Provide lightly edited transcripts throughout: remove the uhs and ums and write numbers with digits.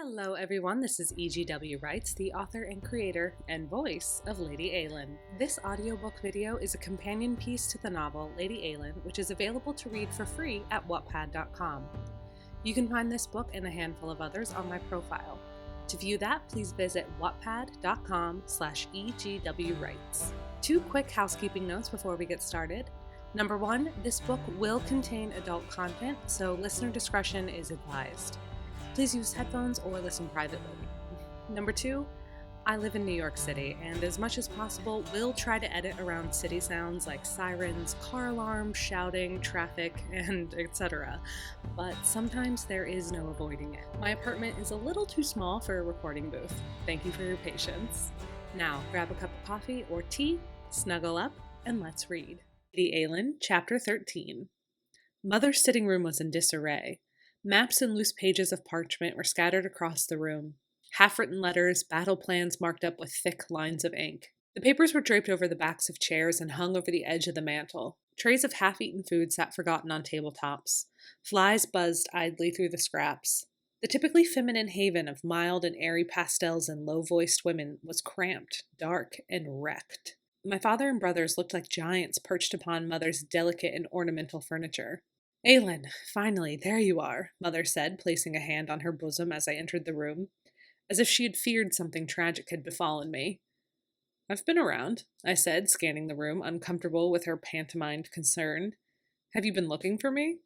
Hello everyone, this is EGWwrites, the author and creator and voice of Lady Eilean. This audiobook video is a companion piece to the novel Lady Eilean, which is available to read for free at wattpad.com. You can find this book and a handful of others on my profile. To view that, please visit wattpad.com/EGWwrites. Two quick housekeeping notes before we get started. Number one, this book will contain adult content, so listener discretion is advised. Please use headphones or listen privately. Number two, I live in New York City, and as much as possible, will try to edit around city sounds like sirens, car alarms, shouting, traffic, and etc. But sometimes there is no avoiding it. My apartment is a little too small for a recording booth. Thank you for your patience. Now, grab a cup of coffee or tea, snuggle up, and let's read. Lady Eilean, Chapter 13. Mother's sitting room was in disarray. Maps and loose pages of parchment were scattered across the room. Half-written letters, battle plans marked up with thick lines of ink. The papers were draped over the backs of chairs and hung over the edge of the mantel. Trays of half-eaten food sat forgotten on tabletops. Flies buzzed idly through the scraps. The typically feminine haven of mild and airy pastels and low-voiced women was cramped, dark, and wrecked. My father and brothers looked like giants perched upon Mother's delicate and ornamental furniture. Eilean, finally, there you are, Mother said, placing a hand on her bosom as I entered the room, as if she had feared something tragic had befallen me. I've been around, I said, scanning the room, uncomfortable with her pantomimed concern. Have you been looking for me?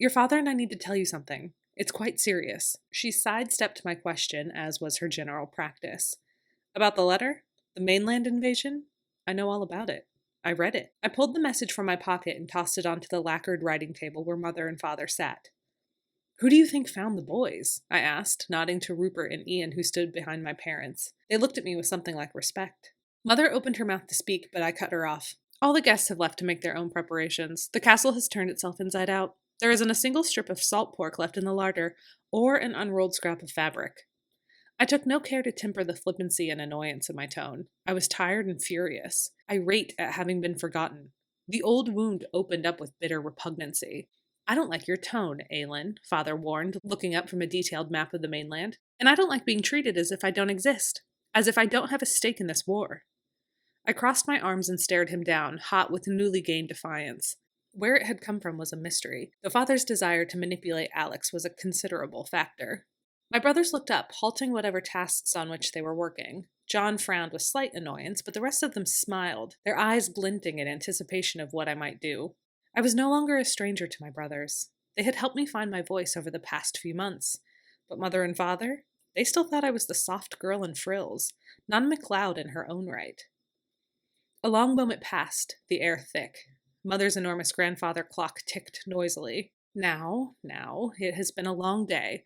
Your father and I need to tell you something. It's quite serious. She sidestepped my question, as was her general practice. About the letter? The mainland invasion? I know all about it. I read it. I pulled the message from my pocket and tossed it onto the lacquered writing table where Mother and Father sat. Who do you think found the boys? I asked, nodding to Rupert and Ian, who stood behind my parents. They looked at me with something like respect. Mother opened her mouth to speak, but I cut her off. All the guests have left to make their own preparations. The castle has turned itself inside out. There isn't a single strip of salt pork left in the larder, or an unrolled scrap of fabric. I took no care to temper the flippancy and annoyance in my tone. I was tired and furious, irate at having been forgotten. The old wound opened up with bitter repugnancy. I don't like your tone, Eilean, Father warned, looking up from a detailed map of the mainland. And I don't like being treated as if I don't exist, as if I don't have a stake in this war. I crossed my arms and stared him down, hot with newly gained defiance. Where it had come from was a mystery. The father's desire to manipulate Alex was a considerable factor. My brothers looked up, halting whatever tasks on which they were working. John frowned with slight annoyance, but the rest of them smiled, their eyes glinting in anticipation of what I might do. I was no longer a stranger to my brothers. They had helped me find my voice over the past few months. But Mother and Father? They still thought I was the soft girl in frills, Nun MacLeod in her own right. A long moment passed, the air thick. Mother's enormous grandfather clock ticked noisily. Now, it has been a long day.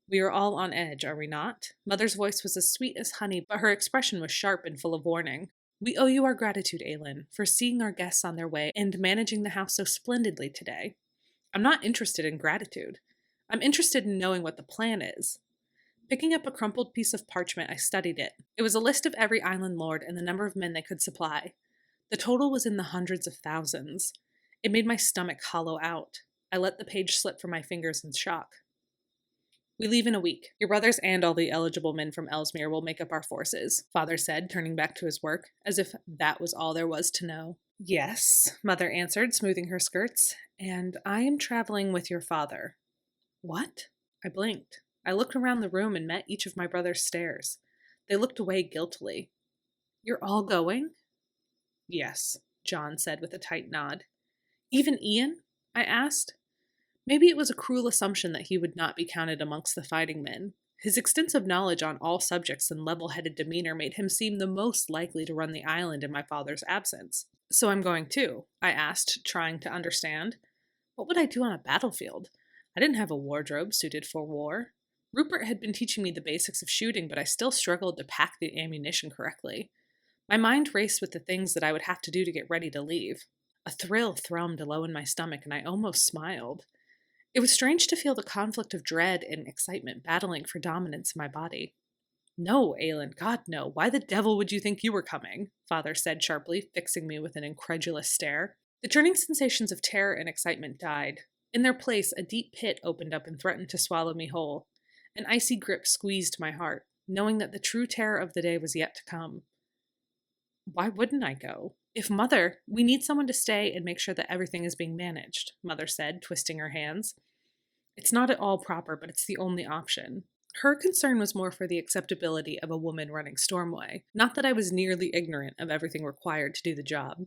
We are all on edge, are we not? Mother's voice was as sweet as honey, but her expression was sharp and full of warning. We owe you our gratitude, Eilean, for seeing our guests on their way and managing the house so splendidly today. I'm not interested in gratitude. I'm interested in knowing what the plan is. Picking up a crumpled piece of parchment, I studied it. It was a list of every island lord and the number of men they could supply. The total was in the hundreds of thousands. It made my stomach hollow out. I let the page slip from my fingers in shock. We leave in a week. Your brothers and all the eligible men from Ellesmere will make up our forces, Father said, turning back to his work, as if that was all there was to know. Yes, Mother answered, smoothing her skirts, and I am traveling with your father. What? I blinked. I looked around the room and met each of my brothers' stares. They looked away guiltily. You're all going? Yes, John said with a tight nod. Even Ian? I asked. Maybe it was a cruel assumption that he would not be counted amongst the fighting men. His extensive knowledge on all subjects and level-headed demeanor made him seem the most likely to run the island in my father's absence. So I'm going too, I asked, trying to understand. What would I do on a battlefield? I didn't have a wardrobe suited for war. Rupert had been teaching me the basics of shooting, but I still struggled to pack the ammunition correctly. My mind raced with the things that I would have to do to get ready to leave. A thrill thrummed low in my stomach, and I almost smiled. It was strange to feel the conflict of dread and excitement battling for dominance in my body. No, Eilean, God, no. Why the devil would you think you were coming? Father said sharply, fixing me with an incredulous stare. The churning sensations of terror and excitement died. In their place, a deep pit opened up and threatened to swallow me whole. An icy grip squeezed my heart, knowing that the true terror of the day was yet to come. Why wouldn't I go? If Mother, we need someone to stay and make sure that everything is being managed, Mother said, twisting her hands. It's not at all proper, but it's the only option. Her concern was more for the acceptability of a woman running Stormway, not that I was nearly ignorant of everything required to do the job.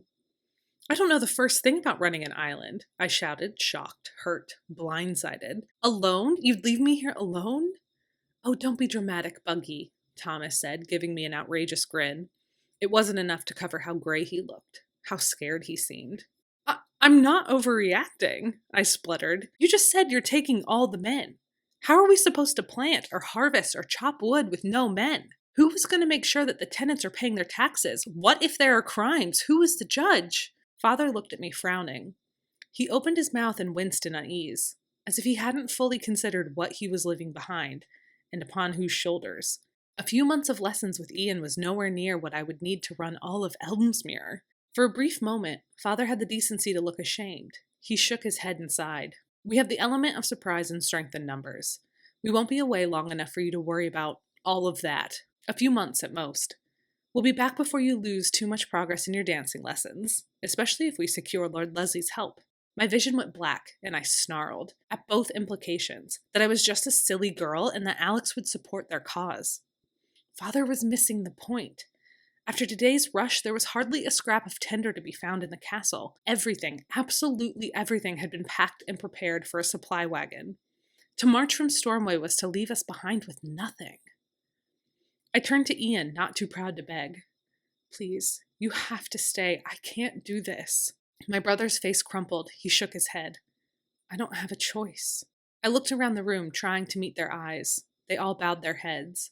I don't know the first thing about running an island, I shouted, shocked, hurt, blindsided. Alone? You'd leave me here alone? Oh, don't be dramatic, Buggy, Thomas said, giving me an outrageous grin. It wasn't enough to cover how gray he looked, how scared he seemed. I'm not overreacting, I spluttered. You just said you're taking all the men. How are we supposed to plant or harvest or chop wood with no men? Who is going to make sure that the tenants are paying their taxes? What if there are crimes? Who is the judge? Father looked at me, frowning. He opened his mouth and winced in unease, as if he hadn't fully considered what he was leaving behind, and upon whose shoulders. A few months of lessons with Ian was nowhere near what I would need to run all of Elmsmere. For a brief moment, Father had the decency to look ashamed. He shook his head and sighed. We have the element of surprise and strength in numbers. We won't be away long enough for you to worry about all of that. A few months at most. We'll be back before you lose too much progress in your dancing lessons, especially if we secure Lord Leslie's help. My vision went black, and I snarled, at both implications, that I was just a silly girl and that Alex would support their cause. Father was missing the point. After today's rush, there was hardly a scrap of tinder to be found in the castle. Everything, absolutely everything, had been packed and prepared for a supply wagon. To march from Stormway was to leave us behind with nothing. I turned to Ian, not too proud to beg. Please, you have to stay. I can't do this. My brother's face crumpled. He shook his head. I don't have a choice. I looked around the room, trying to meet their eyes. They all bowed their heads.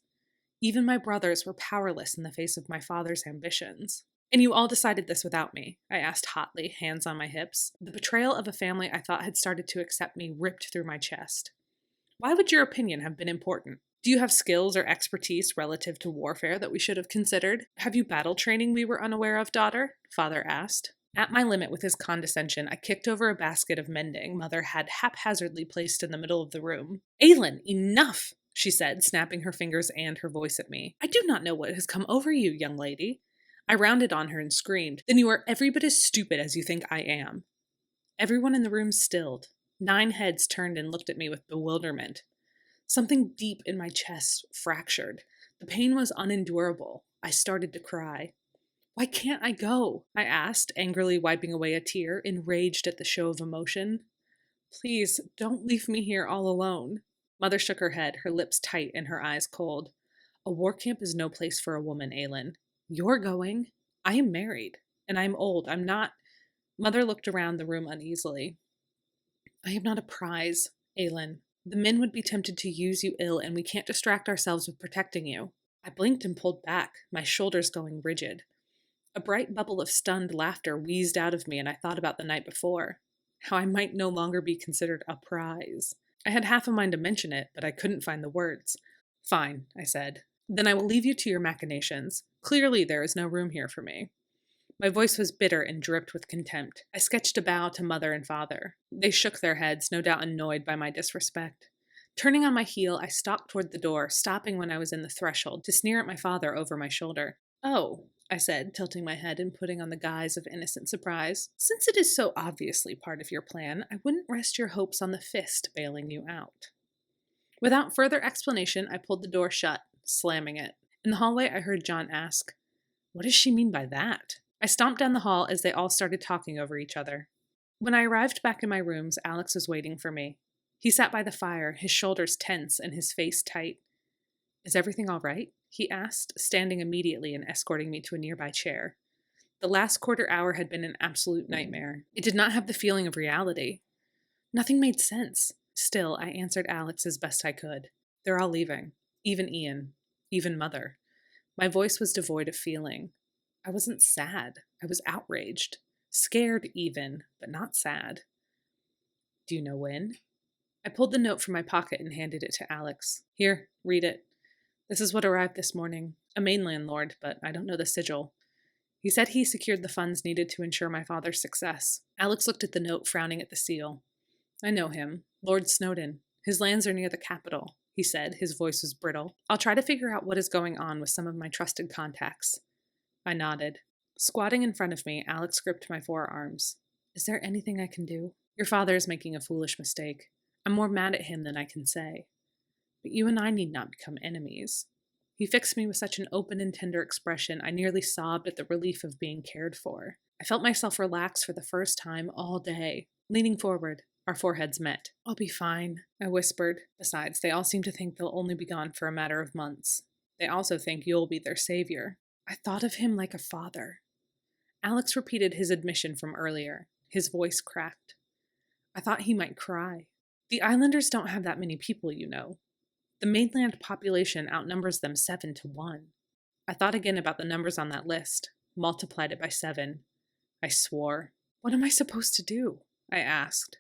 Even my brothers were powerless in the face of my father's ambitions. And you all decided this without me, I asked hotly, hands on my hips. The betrayal of a family I thought had started to accept me ripped through my chest. Why would your opinion have been important? Do you have skills or expertise relative to warfare that we should have considered? Have you battle training we were unaware of, daughter? Father asked. At my limit with his condescension, I kicked over a basket of mending Mother had haphazardly placed in the middle of the room. Eilean, enough, she said, snapping her fingers and her voice at me. I do not know what has come over you, young lady. I rounded on her and screamed, Then you are every bit as stupid as you think I am. Everyone in the room stilled. 9 heads turned and looked at me with bewilderment. Something deep in my chest fractured. The pain was unendurable. I started to cry. Why can't I go? I asked, angrily wiping away a tear, enraged at the show of emotion. Please, don't leave me here all alone. Mother shook her head, her lips tight and her eyes cold. A war camp is no place for a woman, Eilean. You're going. I am married, and I'm old. I'm not... Mother looked around the room uneasily. I am not a prize, Eilean. The men would be tempted to use you ill, and we can't distract ourselves with protecting you. I blinked and pulled back, my shoulders going rigid. A bright bubble of stunned laughter wheezed out of me, and I thought about the night before. How I might no longer be considered a prize. I had half a mind to mention it, but I couldn't find the words. Fine, I said. Then I will leave you to your machinations. Clearly there is no room here for me. My voice was bitter and dripped with contempt. I sketched a bow to Mother and Father. They shook their heads, no doubt annoyed by my disrespect. Turning on my heel, I stalked toward the door, stopping when I was in the threshold to sneer at my father over my shoulder. Oh, I said, tilting my head and putting on the guise of innocent surprise. Since it is so obviously part of your plan, I wouldn't rest your hopes on the fist bailing you out. Without further explanation, I pulled the door shut, slamming it. In the hallway, I heard John ask, What does she mean by that? I stomped down the hall as they all started talking over each other. When I arrived back in my rooms, Alex was waiting for me. He sat by the fire, his shoulders tense and his face tight. Is everything all right? He asked, standing immediately and escorting me to a nearby chair. The last quarter hour had been an absolute nightmare. It did not have the feeling of reality. Nothing made sense. Still, I answered Alex as best I could. They're all leaving. Even Ian. Even Mother. My voice was devoid of feeling. I wasn't sad. I was outraged. Scared even, but not sad. Do you know when? I pulled the note from my pocket and handed it to Alex. Here, read it. This is what arrived this morning. A main landlord, but I don't know the sigil. He said he secured the funds needed to ensure my father's success. Alex looked at the note, frowning at the seal. I know him. Lord Snowdon. His lands are near the capital. he said. His voice was brittle. I'll try to figure out what is going on with some of my trusted contacts. I nodded. Squatting in front of me, Alex gripped my forearms. Is there anything I can do? Your father is making a foolish mistake. I'm more mad at him than I can say. But you and I need not become enemies. He fixed me with such an open and tender expression, I nearly sobbed at the relief of being cared for. I felt myself relax for the first time all day. Leaning forward, our foreheads met. I'll be fine, I whispered. Besides, they all seem to think they'll only be gone for a matter of months. They also think you'll be their savior. I thought of him like a father. Alex repeated his admission from earlier. His voice cracked. I thought he might cry. The islanders don't have that many people, you know. The mainland population outnumbers them 7-1. I thought again about the numbers on that list, multiplied it by 7. I swore. What am I supposed to do? I asked.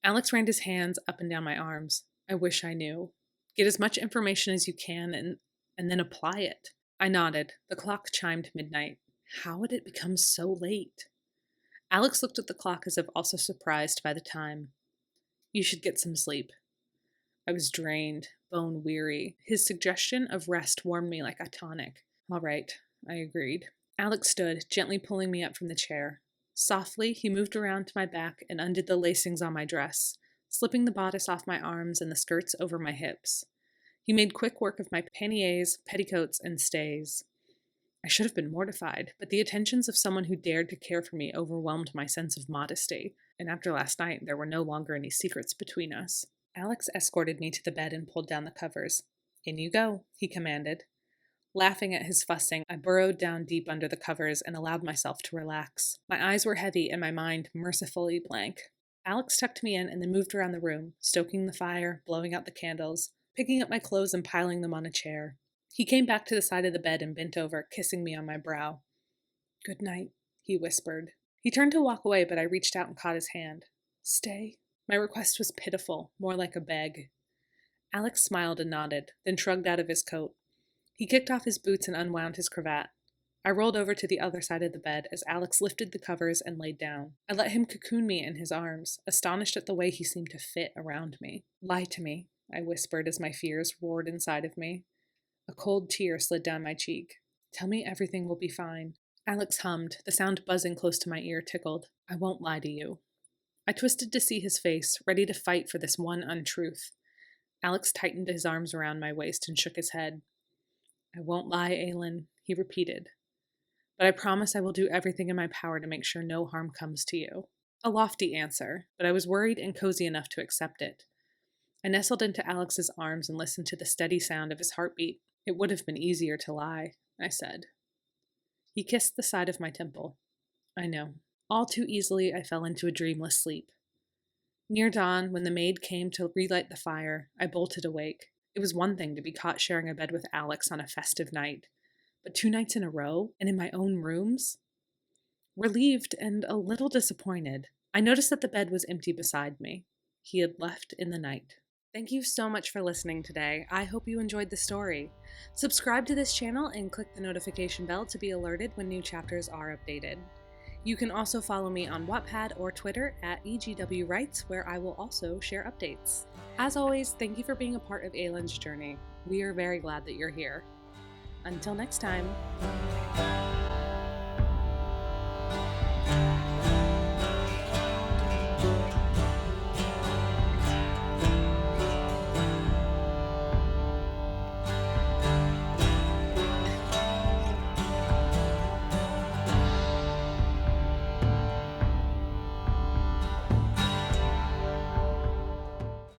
Alex ran his hands up and down my arms. I wish I knew. Get as much information as you can and then apply it. I nodded. The clock chimed midnight. How had it become so late? Alex looked at the clock as if also surprised by the time. You should get some sleep. I was drained, bone-weary. His suggestion of rest warmed me like a tonic. All right, I agreed. Alex stood, gently pulling me up from the chair. Softly, he moved around to my back and undid the lacings on my dress, slipping the bodice off my arms and the skirts over my hips. He made quick work of my panniers, petticoats, and stays. I should have been mortified, but the attentions of someone who dared to care for me overwhelmed my sense of modesty, and after last night there were no longer any secrets between us. Alex escorted me to the bed and pulled down the covers. In you go, he commanded. Laughing at his fussing, I burrowed down deep under the covers and allowed myself to relax. My eyes were heavy and my mind mercifully blank. Alex tucked me in and then moved around the room, stoking the fire, blowing out the candles, picking up my clothes and piling them on a chair. He came back to the side of the bed and bent over, kissing me on my brow. Good night, he whispered. He turned to walk away, but I reached out and caught his hand. Stay. My request was pitiful, more like a beg. Alex smiled and nodded, then shrugged out of his coat. He kicked off his boots and unwound his cravat. I rolled over to the other side of the bed as Alex lifted the covers and laid down. I let him cocoon me in his arms, astonished at the way he seemed to fit around me. Lie to me, I whispered as my fears roared inside of me. A cold tear slid down my cheek. Tell me everything will be fine. Alex hummed, the sound buzzing close to my ear tickled. I won't lie to you. I twisted to see his face, ready to fight for this one untruth. Alex tightened his arms around my waist and shook his head. I won't lie, Eilean, he repeated. But I promise I will do everything in my power to make sure no harm comes to you. A lofty answer, but I was worried and cozy enough to accept it. I nestled into Alex's arms and listened to the steady sound of his heartbeat. It would have been easier to lie, I said. He kissed the side of my temple. I know. All too easily, I fell into a dreamless sleep. Near dawn, when the maid came to relight the fire, I bolted awake. It was one thing to be caught sharing a bed with Alex on a festive night, but 2 nights in a row, and in my own rooms? Relieved and a little disappointed, I noticed that the bed was empty beside me. He had left in the night. Thank you so much for listening today. I hope you enjoyed the story. Subscribe to this channel and click the notification bell to be alerted when new chapters are updated. You can also follow me on Wattpad or Twitter at EGWwrites, where I will also share updates. As always, thank you for being a part of Eilean's journey. We are very glad that you're here. Until next time.